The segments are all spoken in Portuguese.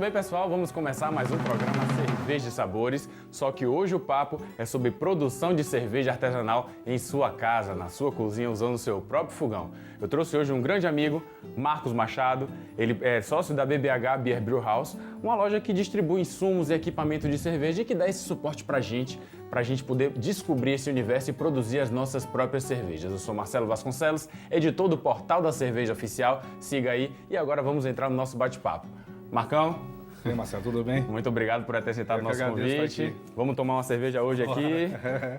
bem, pessoal? Vamos começar mais um programa Cerveja e Sabores, só que hoje o papo é sobre produção de cerveja artesanal em sua casa, na sua cozinha, usando o seu próprio fogão. Eu trouxe hoje um grande amigo, Marcos Machado. Ele é sócio da BBH Beer Brew House, uma loja que distribui insumos e equipamento de cerveja e que dá esse suporte pra gente poder descobrir esse universo e produzir as nossas próprias cervejas. Eu sou Marcelo Vasconcelos, editor do Portal da Cerveja Oficial. Siga aí e agora vamos entrar no nosso bate-papo. Marcão. E aí, Marcelo, tudo bem? Muito obrigado por ter aceitado o nosso convite. Vamos tomar uma cerveja hoje aqui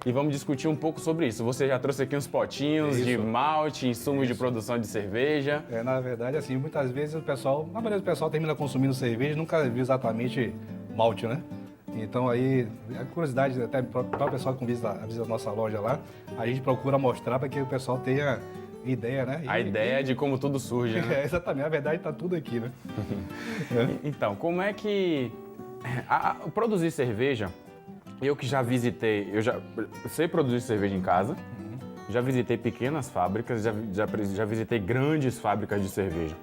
e vamos discutir um pouco sobre isso. Você já trouxe aqui uns potinhos de malte, insumos de produção de cerveja. Na verdade, assim, muitas vezes a maioria do pessoal termina consumindo cerveja e nunca viu exatamente malte, né? Então aí, a curiosidade, até para o pessoal que visita a nossa loja lá, a gente procura mostrar para que o pessoal tenha ideia, né? A ideia de como tudo surge, né? Exatamente, a verdade está tudo aqui, né? Então, como é que... produzir cerveja, eu que já visitei, eu sei produzir cerveja em casa, já visitei pequenas fábricas, já visitei grandes fábricas de cerveja.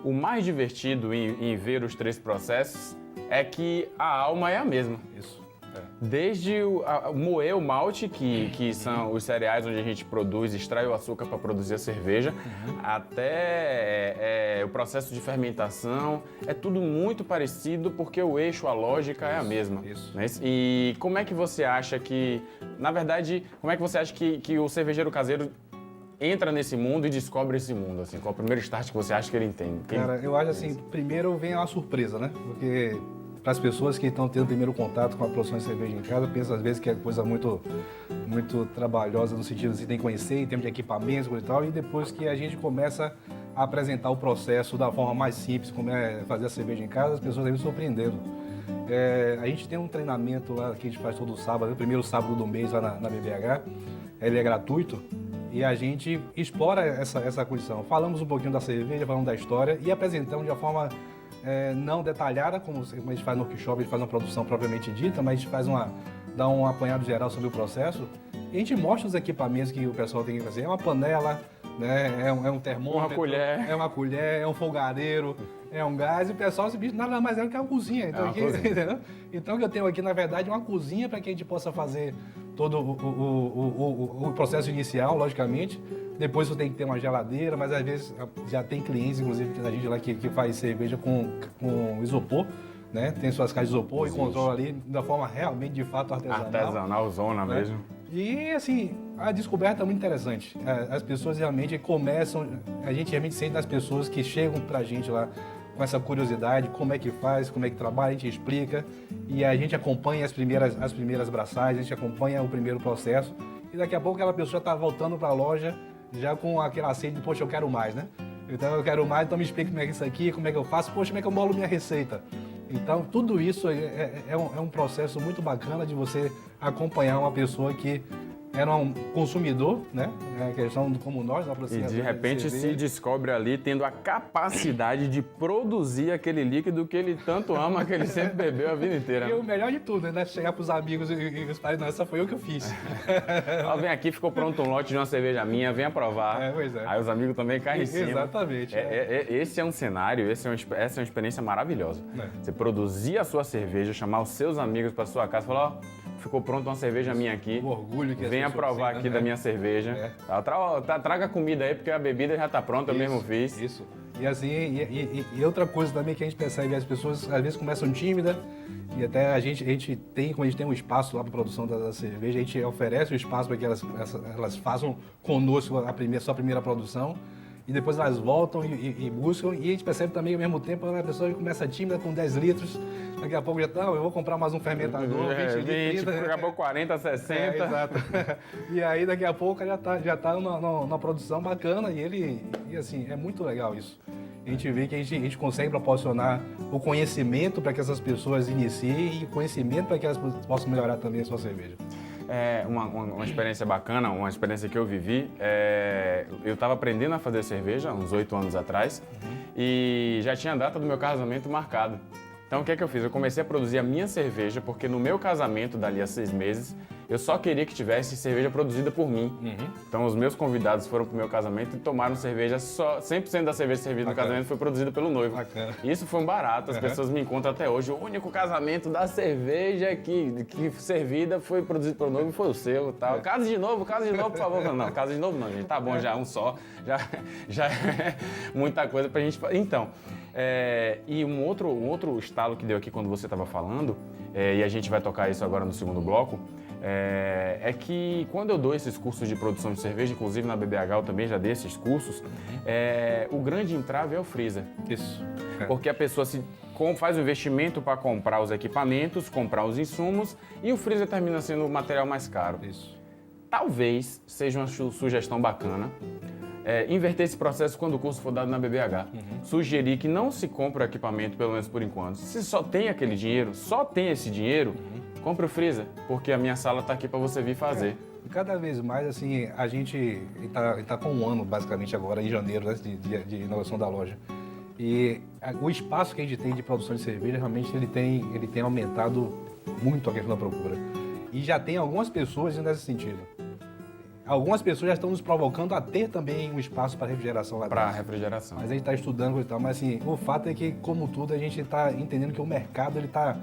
O mais divertido em ver os três processos é que a alma é a mesma. Isso. Desde moer o malte, que são os cereais onde a gente produz, extrai o açúcar para produzir a cerveja, até o processo de fermentação, é tudo muito parecido porque o eixo, a lógica é a mesma. Isso. Né? E como é que você acha que, na verdade, como é que você acha que o cervejeiro caseiro entra nesse mundo e descobre esse mundo, assim? Qual é o primeiro start que você acha que ele entende? Cara, eu acho assim, primeiro vem uma surpresa, né? Porque para as pessoas que estão tendo primeiro contato com a produção de cerveja em casa, pensam às vezes que é coisa muito trabalhosa no sentido de tem que conhecer, em termos de equipamentos e tal, e depois que a gente começa a apresentar o processo da forma mais simples, como é fazer a cerveja em casa, as pessoas vêm surpreendendo. A gente tem um treinamento lá que a gente faz todo sábado, o primeiro sábado do mês lá na BBH, ele é gratuito, e a gente explora essa condição. Falamos um pouquinho da cerveja, falamos da história e apresentamos de uma forma não detalhada, como a gente faz no workshop, a gente faz uma produção propriamente dita, mas a gente dá um apanhado geral sobre o processo e a gente mostra os equipamentos que o pessoal tem que fazer. É uma panela, né? é um termômetro, é uma colher, é um folgareiro, é um gás, e o pessoal, esse bicho nada mais é do que uma cozinha. Então, entendeu? Então, o que eu tenho aqui, na verdade, é uma cozinha para que a gente possa fazer todo o processo inicial, logicamente. Depois você tem que ter uma geladeira, mas às vezes já tem clientes, inclusive, da gente lá que faz cerveja com isopor, né? Tem suas caixas de isopor e controla ali da forma realmente, de fato, artesanal. Artesanal, zona, né? Mesmo. E, assim, a descoberta é muito interessante. As pessoas realmente começam, a gente realmente sente das pessoas que chegam pra gente lá com essa curiosidade, como é que faz, como é que trabalha, a gente explica e a gente acompanha as primeiras braçagens, a gente acompanha o primeiro processo e daqui a pouco aquela pessoa está voltando para a loja já com aquele aceito de, poxa, eu quero mais, né? Então eu quero mais, então me explica como é que é isso aqui, como é que eu faço, poxa, como é que eu bolo minha receita? Então tudo isso é um processo muito bacana de você acompanhar uma pessoa que era um consumidor, né? Questão como nós, na E de repente se descobre ali tendo a capacidade de produzir aquele líquido que ele tanto ama, que ele sempre bebeu a vida inteira. E o melhor de tudo, né? Chegar pros amigos e os pais, não, essa foi eu que eu fiz. Ó, vem aqui, ficou pronto um lote de uma cerveja minha, venha provar. Pois é. Aí os amigos também caem em cima. Exatamente. Esse é um cenário, essa é uma experiência maravilhosa. Você produzir a sua cerveja, chamar os seus amigos para sua casa e falar, ó, ficou pronto uma cerveja minha aqui. O orgulho que venha provar aqui da minha cerveja. Traga comida aí, porque a bebida já tá pronta, eu mesmo fiz. Isso. E assim, e outra coisa também que a gente percebe, as pessoas às vezes começam tímidas, e até a gente tem, como a gente tem um espaço lá para produção da cerveja, a gente oferece o espaço para que elas façam conosco sua primeira produção. E depois elas voltam e buscam, e a gente percebe também ao mesmo tempo a pessoa começa tímida com 10 litros, daqui a pouco já tá, eu vou comprar mais um fermentador, 20 litros. Daqui a pouco 40, 60. Exato. E aí daqui a pouco já tá numa produção bacana e assim, é muito legal isso. A gente vê que a gente consegue proporcionar o conhecimento para que essas pessoas iniciem e conhecimento para que elas possam melhorar também a sua cerveja. Uma experiência bacana, uma experiência que eu vivi, eu estava aprendendo a fazer cerveja uns 8 anos atrás e já tinha a data do meu casamento marcado. Então, o que é que eu fiz? Eu comecei a produzir a minha cerveja, porque no meu casamento, dali a 6 meses, eu só queria que tivesse cerveja produzida por mim. Então, os meus convidados foram pro meu casamento e tomaram cerveja só... 100% da cerveja servida no casamento foi produzida pelo noivo. Bacana. E isso foi um barato, as pessoas me encontram até hoje. O único casamento da cerveja que servida foi produzido pelo noivo foi o seu, tal. Casa de novo, por favor. Não, casa de novo não, gente. Tá bom, já um só. Já é muita coisa pra gente... Então... e um outro estalo que deu aqui quando você estava falando, e a gente vai tocar isso agora no segundo bloco, é que quando eu dou esses cursos de produção de cerveja, inclusive na BBH eu também já dei esses cursos, o grande entrave é o freezer. Isso. Porque a pessoa faz o investimento para comprar os equipamentos, comprar os insumos, e o freezer termina sendo o material mais caro. Isso. Talvez seja uma sugestão bacana inverter esse processo quando o curso for dado na BBH. Sugerir que não se compre o equipamento, pelo menos por enquanto. Se só tem aquele dinheiro, só tem esse dinheiro, compre o freezer, porque a minha sala está aqui para você vir fazer. Cada vez mais, assim, a gente está com um ano, basicamente, agora, em janeiro, né, de inauguração da loja. E o espaço que a gente tem de produção de cerveja, realmente, ele tem aumentado muito a questão da procura. E já tem algumas pessoas indo nesse sentido. Algumas pessoas já estão nos provocando a ter também um espaço para refrigeração lá dentro. Para refrigeração. Mas a gente está estudando e tal, mas assim, o fato é que, como tudo, a gente está entendendo que o mercado ele tá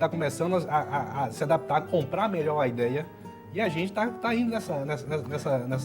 começando a se adaptar, a comprar melhor a ideia. E a gente tá indo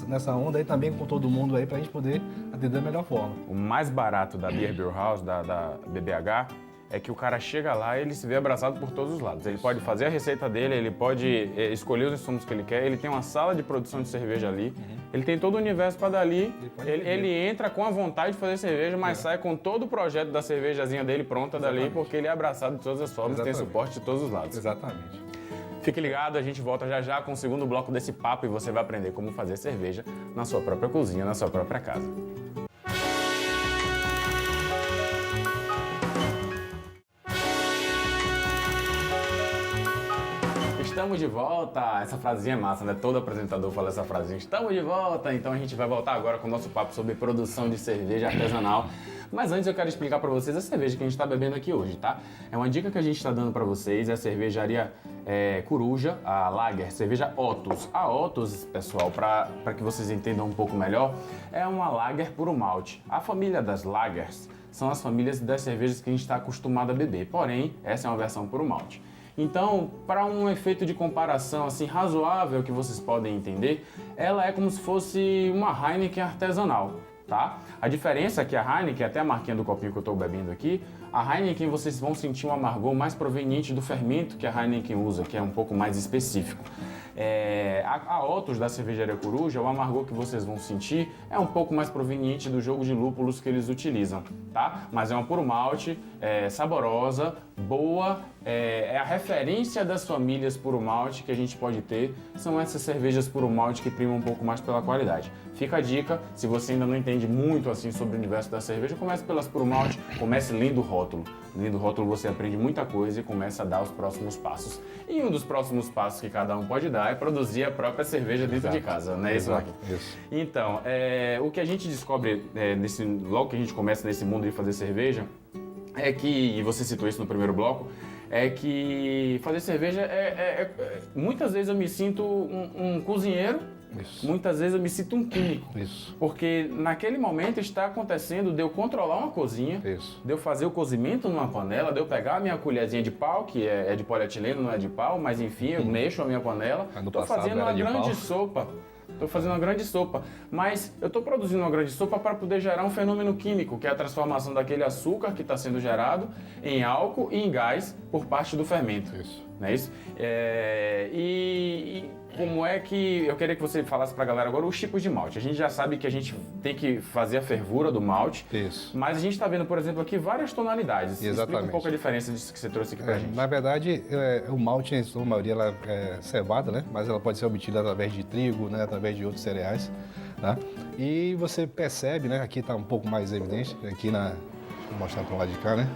nessa onda aí também com todo mundo aí para a gente poder atender da melhor forma. O mais barato da Beer Brew House, da BBH, é que o cara chega lá e ele se vê abraçado por todos os lados. Ele pode fazer a receita dele, ele pode escolher os insumos que ele quer, ele tem uma sala de produção de cerveja ali, ele tem todo o universo para dali, ele entra com a vontade de fazer cerveja, mas sai com todo o projeto da cervejazinha dele pronta dali, porque ele é abraçado de todas as formas, tem suporte de todos os lados. Exatamente. Fique ligado, a gente volta já já com o segundo bloco desse papo e você vai aprender como fazer cerveja na sua própria cozinha, na sua própria casa. Estamos de volta! Essa frasinha é massa, né? Todo apresentador fala essa frasinha. Estamos de volta! Então a gente vai voltar agora com o nosso papo sobre produção de cerveja artesanal. Mas antes eu quero explicar para vocês a cerveja que a gente está bebendo aqui hoje, tá? É uma dica que a gente está dando para vocês, é a cervejaria Coruja, a Lager, cerveja Otus. A Otus, pessoal, para que vocês entendam um pouco melhor, é uma Lager puro malte. A família das Lagers são as famílias das cervejas que a gente está acostumado a beber, porém, essa é uma versão puro malte. Então, para um efeito de comparação assim razoável que vocês podem entender, ela é como se fosse uma Heineken artesanal, tá? A diferença é que a Heineken, até a marquinha do copinho que eu estou bebendo aqui, a Heineken vocês vão sentir um amargor mais proveniente do fermento que a Heineken usa, que é um pouco mais específico. A Otus da cervejaria Coruja, o amargor que vocês vão sentir é um pouco mais proveniente do jogo de lúpulos que eles utilizam, tá? Mas é uma puro malte, saborosa, boa, é a referência das famílias puro malte que a gente pode ter, são essas cervejas puro malte que primam um pouco mais pela qualidade. Fica a dica, se você ainda não entende muito assim sobre o universo da cerveja, comece pelas puro malte, comece lendo o rótulo. Lendo o rótulo você aprende muita coisa e começa a dar os próximos passos. E um dos próximos passos que cada um pode dar é produzir a própria cerveja dentro de casa, não é isso, Marquinhos? Isso. Então, o que a gente descobre logo que a gente começa nesse mundo de fazer cerveja, é que, e você citou isso no primeiro bloco, é que fazer cerveja muitas vezes eu me sinto um cozinheiro. Isso. Muitas vezes eu me sinto um químico. Isso. Porque naquele momento está acontecendo de eu controlar uma cozinha, Isso. de eu fazer o cozimento numa panela, de eu pegar a minha colherzinha de pau, que é de polietileno, não é de pau, mas enfim, eu mexo a minha panela, estou fazendo uma grande sopa. Estou fazendo uma grande sopa, mas eu estou produzindo uma grande sopa para poder gerar um fenômeno químico, que é a transformação daquele açúcar que está sendo gerado em álcool e em gás por parte do fermento. Isso. Não é isso? E como é que... Eu queria que você falasse para a galera agora os tipos de malte. A gente já sabe que a gente tem que fazer a fervura do malte, Isso. mas a gente está vendo, por exemplo, aqui várias tonalidades. Exatamente. Explica um pouco a diferença disso que você trouxe aqui para a gente. Na verdade, o malte, em sua maioria, ela é cevada, né? Mas ela pode ser obtida através de trigo, né? Através de outros cereais, tá? E você percebe, né? Aqui está um pouco mais evidente, aqui vou mostrar para o lado de cá, né?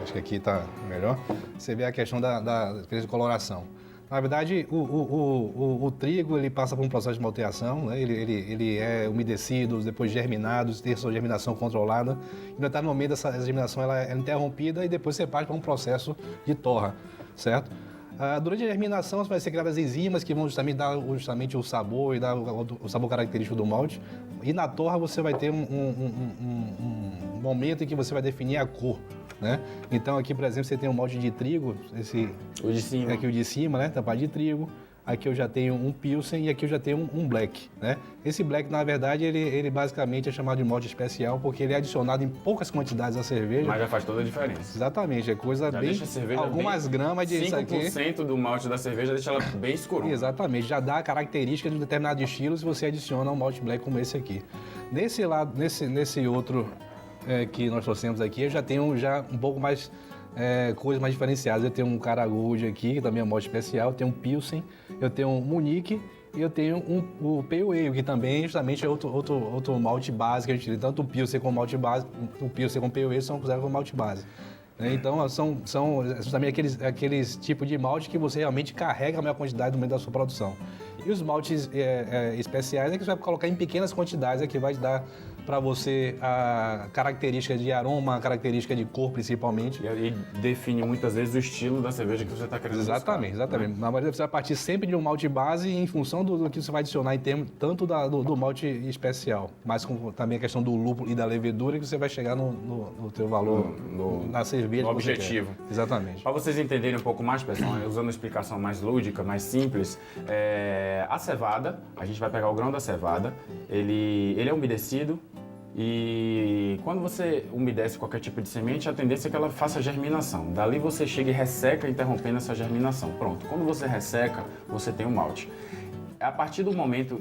Acho que aqui está melhor. Você vê a questão da diferença de coloração. Na verdade, o trigo ele passa por um processo de malteação, né? Ele é umedecido, depois germinado, tem sua germinação controlada. E no determinado momento essa germinação ela é interrompida e depois você parte para um processo de torra, certo? Durante a germinação vai ser criadas enzimas que vão justamente dar o sabor e dar o sabor característico do malte. E na torra você vai ter um momento em que você vai definir a cor. Né? Então aqui, por exemplo, você tem um malte de trigo, O de cima. aqui o de cima, né? Tampado de trigo. Aqui eu já tenho um Pilsen e aqui eu já tenho um Black, né? Esse Black, na verdade, ele basicamente é chamado de malte especial porque ele é adicionado em poucas quantidades à cerveja. Mas já faz toda a diferença. Exatamente, é coisa Já bem... deixa a cerveja algumas bem, gramas disso aqui. 5% do malte da cerveja deixa ela bem escura. Exatamente, já dá a característica de um determinado estilo se você adiciona um malte Black como esse aqui. Nesse lado, nesse outro que nós trouxemos aqui, eu já tenho já um pouco mais... coisas mais diferenciadas. Eu tenho um Karagold aqui, que também é um malte especial, eu tenho um Pilsen, eu tenho um Munique e eu tenho o Pale Ale, que também justamente é outro malte base que a gente tem. Tanto o Pilsen como malte base, o Pilsen com o Pale Ale são considerados como malte base. Então, são justamente aqueles tipos de malte que você realmente carrega a maior quantidade no momento da sua produção. E os maltes especiais é que você vai colocar em pequenas quantidades, é que vai dar para você a característica de aroma, a característica de cor, principalmente. E define muitas vezes o estilo da cerveja que você está querendo Exatamente, buscar, exatamente. Né? Na maioria você vai partir sempre de um malte base em função do que você vai adicionar em termos tanto do malte especial, mas com também a questão do lúpulo e da levedura que você vai chegar no teu valor, na cerveja. No objetivo. Exatamente. Para vocês entenderem um pouco mais, pessoal, usando uma explicação mais lúdica, mais simples, a cevada, a gente vai pegar o grão da cevada, ele é umedecido, e quando você umedece qualquer tipo de semente, a tendência é que ela faça germinação. Dali você chega e resseca, interrompendo essa germinação. Pronto, quando você resseca, você tem o malte. A partir do momento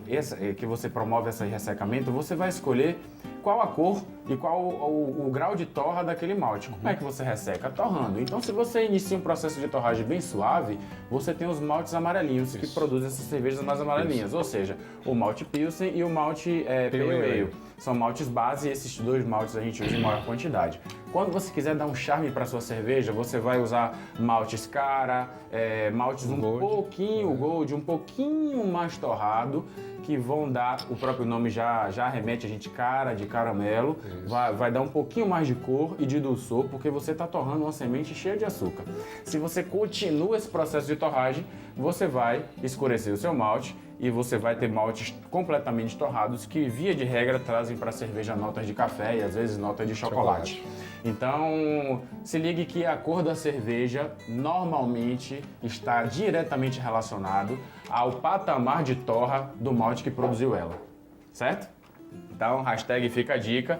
que você promove esse ressecamento, você vai escolher qual a cor e qual o grau de torra daquele malte. Como é que você resseca? Torrando. Então, se você inicia um processo de torragem bem suave, você tem os maltes amarelinhos que produzem essas cervejas mais amarelinhas. Ou seja, o malte Pilsen e o malte Pale Ale. São maltes base e esses dois maltes a gente usa em maior quantidade. Quando você quiser dar um charme para sua cerveja, você vai usar maltes cara, maltes Gold, um pouquinho mais torrado, que vão dar, o próprio nome já remete a gente cara, de caramelo, vai dar um pouquinho mais de cor e de dulçor, porque você está torrando uma semente cheia de açúcar. Se você continua esse processo de torragem, você vai escurecer o seu malte e você vai ter maltes completamente torrados que, via de regra, trazem para a cerveja notas de café e às vezes notas de chocolate. Então, se ligue que a cor da cerveja normalmente está diretamente relacionado ao patamar de torra do malte que produziu ela, certo? Então, hashtag fica a dica.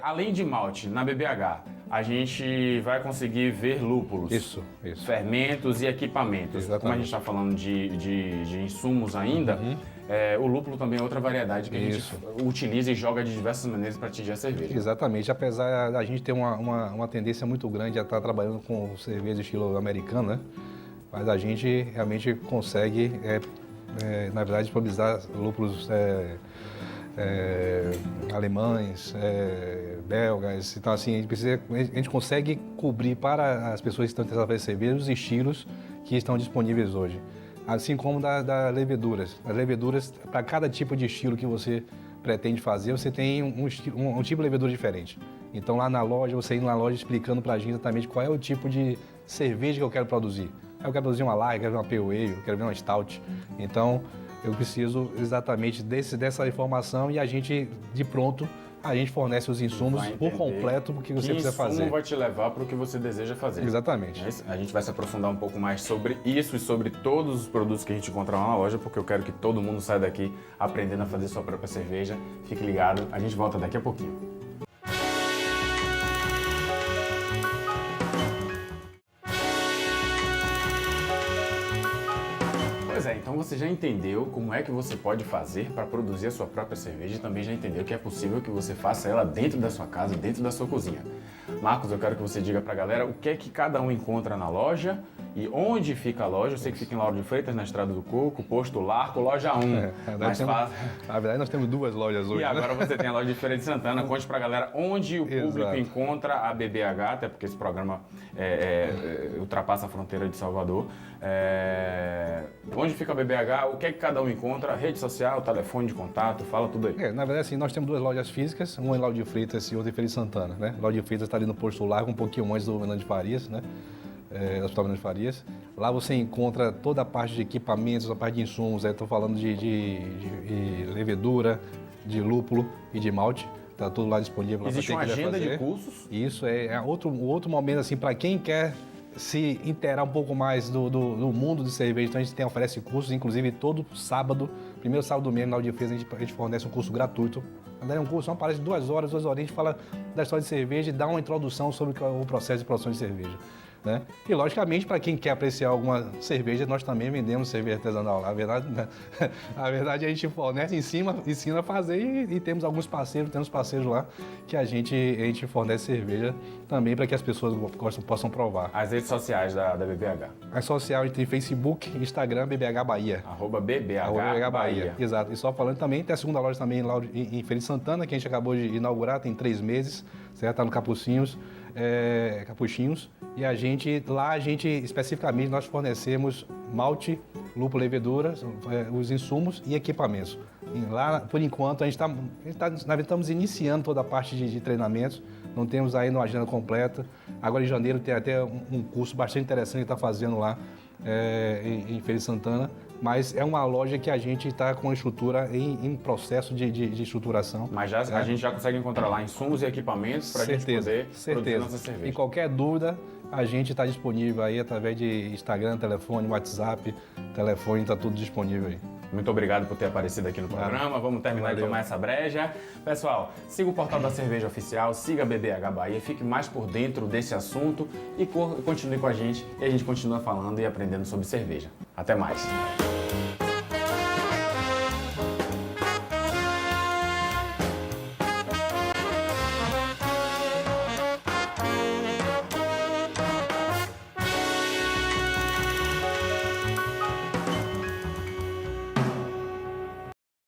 Além de malte, na BBH, a gente vai conseguir ver lúpulos, Isso. fermentos e equipamentos. Exatamente. Como a gente está falando de insumos ainda, o lúpulo também é outra variedade que a gente utiliza e joga de diversas maneiras para atingir a cerveja. Exatamente. Apesar da gente ter uma tendência muito grande a estar trabalhando com cerveja estilo americano, né? Mas a gente realmente consegue, na verdade, disponibilizar lúpulos alemães, belgas. Então, assim, a gente consegue cobrir para as pessoas que estão tentando fazer cerveja os estilos que estão disponíveis hoje. Assim como da leveduras. As leveduras, para cada tipo de estilo que você pretende fazer, você tem um tipo de levedura diferente. Então, lá na loja, você indo na loja explicando para a gente exatamente qual é o tipo de cerveja que eu quero produzir. Eu quero produzir uma lager, eu quero ver uma pale ale, eu quero ver uma stout. Então, eu preciso exatamente dessa informação e a gente, de pronto, a gente fornece os insumos por completo o que você precisa fazer. O insumo vai te levar para o que você deseja fazer. Exatamente. A gente vai se aprofundar um pouco mais sobre isso e sobre todos os produtos que a gente encontra lá na loja, porque eu quero que todo mundo saia daqui aprendendo a fazer sua própria cerveja. Fique ligado, a gente volta daqui a pouquinho. Então você já entendeu como é que você pode fazer para produzir a sua própria cerveja e também já entendeu que é possível que você faça ela dentro da sua casa, dentro da sua cozinha. Marcos, eu quero que você diga pra galera o que é que cada um encontra na loja e onde fica a loja. Eu sei que fica em Lauro de Freitas, na Estrada do Coco, Posto Larco, loja 1. Na verdade, nós temos duas lojas hoje. E agora você tem a loja de Feira de Santana. Conte pra galera onde o público encontra a BBH, até porque esse programa ultrapassa a fronteira de Salvador. Onde fica a BBH, o que é que cada um encontra, rede social, telefone de contato, fala tudo aí. Na verdade, assim, nós temos duas lojas físicas, uma em Lauro de Freitas e outra em Feira de Santana, né? Lauro de Freitas está ali no Posto Largo, um pouquinho antes do Fernando de Farias, né? Hospital Fernando de Farias. Lá você encontra toda a parte de equipamentos, a parte de insumos, estou falando de levedura, de lúpulo e de malte. Está tudo lá disponível. Existe uma agenda de cursos? Isso é outro momento, assim, para quem quer se inteirar um pouco mais do mundo de cerveja. Então a gente oferece cursos, inclusive todo sábado, primeiro sábado do mês, na Lauro de Freitas, a gente fornece um curso gratuito. É um curso, uma palestra de 2 horas, a gente fala da história de cerveja e dá uma introdução sobre o processo de produção de cerveja. Né? E, logicamente, para quem quer apreciar alguma cerveja, nós também vendemos cerveja artesanal lá. A verdade, a gente fornece, ensina a fazer e temos alguns parceiros, lá que a gente fornece cerveja também para que as pessoas possam provar. As redes sociais da BBH? As sociais, a gente tem Facebook, Instagram, BBH Bahia. @BBH Bahia. Exato. E só falando também, tem a segunda loja também em Feira de Santana, que a gente acabou de inaugurar, tem 3 meses, certo? Está no Capuchinhos. E a gente especificamente nós fornecemos malte, lúpulo, levedura, os insumos e equipamentos. E lá, por enquanto, nós estamos iniciando toda a parte de treinamentos, não temos ainda uma agenda completa. Agora em janeiro tem até um curso bastante interessante que está fazendo lá em Feira de Santana. Mas é uma loja que a gente está com estrutura em processo de estruturação. Mas a gente já consegue encontrar lá insumos e equipamentos para a gente poder produzir nossa cerveja. E qualquer dúvida, a gente está disponível aí através de Instagram, telefone, WhatsApp, está tudo disponível aí. Muito obrigado por ter aparecido aqui no programa. Vamos terminar de tomar essa breja. Pessoal, siga o Portal da Cerveja Oficial, siga a BBH Bahia, fique mais por dentro desse assunto e continue com a gente. E a gente continua falando e aprendendo sobre cerveja. Até mais!